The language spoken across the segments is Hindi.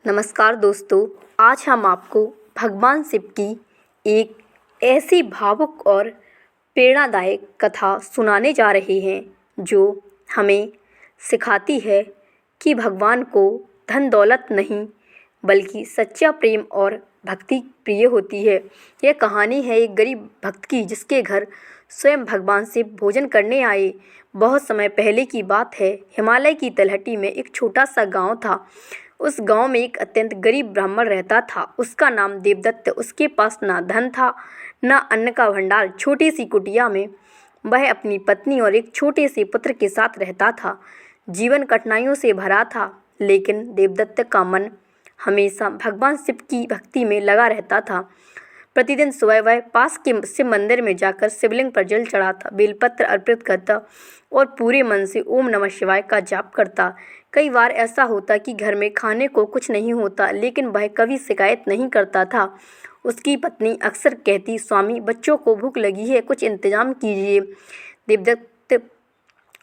नमस्कार दोस्तों, आज हम आपको भगवान शिव की एक ऐसी भावुक और प्रेरणादायक कथा सुनाने जा रहे हैं जो हमें सिखाती है कि भगवान को धन दौलत नहीं बल्कि सच्चा प्रेम और भक्ति प्रिय होती है। यह कहानी है एक गरीब भक्त की जिसके घर स्वयं भगवान शिव भोजन करने आए। बहुत समय पहले की बात है। हिमालय की तलहटी में एक छोटा सा गांव था। उस गांव में एक अत्यंत गरीब ब्राह्मण रहता था। उसका नाम देवदत्त। उसके पास ना धन था न अन्न का भंडार। छोटी सी कुटिया में वह अपनी पत्नी और एक छोटे से पुत्र के साथ रहता था। जीवन कठिनाइयों से भरा था, लेकिन देवदत्त का मन हमेशा भगवान शिव की भक्ति में लगा रहता था। प्रतिदिन सुबह वह पास के शिव मंदिर में जाकर शिवलिंग पर जल चढ़ाता, बेलपत्र अर्पित करता और पूरे मन से ओम नमः शिवाय का जाप करता। कई बार ऐसा होता कि घर में खाने को कुछ नहीं होता, लेकिन वह कभी शिकायत नहीं करता था। उसकी पत्नी अक्सर कहती, स्वामी बच्चों को भूख लगी है, कुछ इंतजाम कीजिए। देवदत्त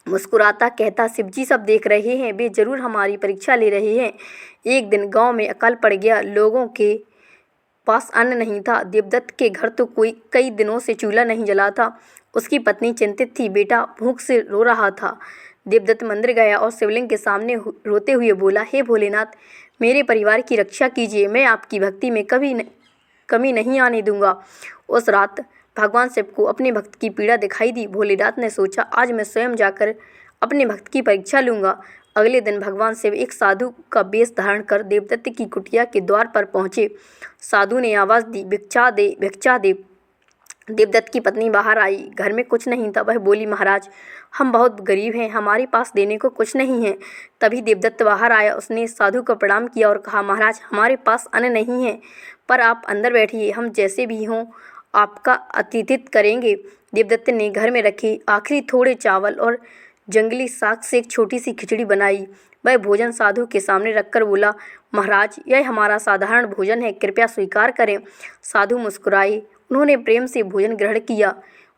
मुस्कुराता कहता, शिवजी सब देख रहे हैं, वे जरूर हमारी परीक्षा ले रहे हैं। एक दिन गांव में अकाल पड़ गया। लोगों के पास अन्न नहीं था। देवदत्त के घर तो कोई कई दिनों से चूल्हा नहीं जला था। उसकी पत्नी चिंतित थी, बेटा भूख से रो रहा था। देवदत्त मंदिर गया और शिवलिंग के सामने रोते हुए बोला, हे भोलेनाथ, मेरे परिवार की रक्षा कीजिए। मैं आपकी भक्ति में कमी नहीं आने दूंगा। उस रात भगवान शिव को अपने भक्त की पीड़ा दिखाई दी। भोलेनाथ ने सोचा, आज मैं स्वयं जाकर अपने भक्त की परीक्षा लूंगा। अगले दिन भगवान शिव एक साधु का वेश धारण कर देवदत्त की कुटिया के द्वार पर पहुंचे। साधु ने आवाज़ दी, भिक्षा दे, भिक्षा दे। देवदत्त की पत्नी बाहर आई। घर में कुछ नहीं था। वह बोली, महाराज, हम बहुत गरीब हैं, हमारे पास देने को कुछ नहीं है। तभी देवदत्त बाहर आया। उसने साधु को प्रणाम किया और कहा, महाराज, हमारे पास अन्न नहीं है, पर आप अंदर बैठिए, हम जैसे भी हों आपका आतिथ्य करेंगे। देवदत्त ने घर में रखे आखिरी थोड़े चावल और जंगली साग से एक छोटी सी खिचड़ी बनाई। वह भोजन साधु के सामने रखकर बोला, महाराज, यह हमारा साधारण भोजन है, कृपया स्वीकार करें। साधु मुस्कुराए। उन्होंने प्रेम से भोजन ग्रहण किया।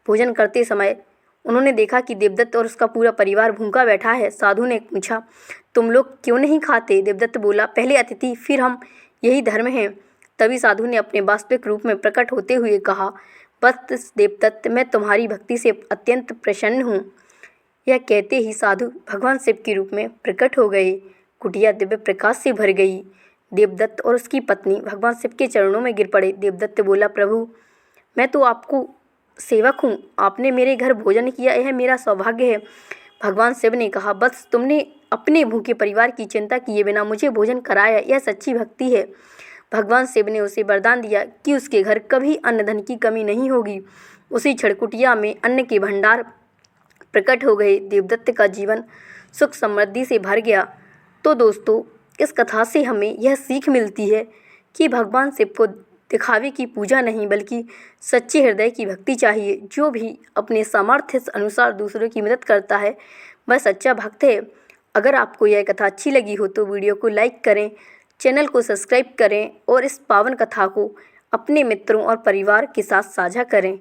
भोजन करते समय उन्होंने देखा कि देवदत्त और उसका पूरा परिवार भूखा बैठा है। साधु ने पूछा, तुम लोग क्यों नहीं खाते? देवदत्त बोला, पहले अतिथि फिर हम, यही धर्म है। तभी साधु ने अपने वास्तविक रूप में प्रकट होते हुए कहा, बस देवदत्त, मैं तुम्हारी भक्ति से अत्यंत प्रसन्न हूँ। यह कहते ही साधु भगवान शिव के रूप में प्रकट हो गए। कुटिया दिव्य प्रकाश से भर गई। देवदत्त और उसकी पत्नी भगवान शिव के चरणों में गिर पड़े। देवदत्त बोला, प्रभु, मैं तो आपको सेवक हूँ, आपने मेरे घर भोजन किया, यह मेरा सौभाग्य है। भगवान शिव ने कहा, बस तुमने अपने भूखे परिवार की चिंता किए बिना मुझे भोजन कराया, यह सच्ची भक्ति है। भगवान शिव ने उसे वरदान दिया कि उसके घर कभी अन्न धन की कमी नहीं होगी। उसी क्षण कुटिया में अन्न के भंडार प्रकट हो गए। देवदत्त का जीवन सुख समृद्धि से भर गया। तो दोस्तों, इस कथा से हमें यह सीख मिलती है कि भगवान शिव को दिखावे की पूजा नहीं बल्कि सच्चे हृदय की भक्ति चाहिए। जो भी अपने सामर्थ्य अनुसार दूसरों की मदद करता है वह सच्चा भक्त है। अगर आपको यह कथा अच्छी लगी हो तो वीडियो को लाइक करें, चैनल को सब्सक्राइब करें और इस पावन कथा को अपने मित्रों और परिवार के साथ साझा करें।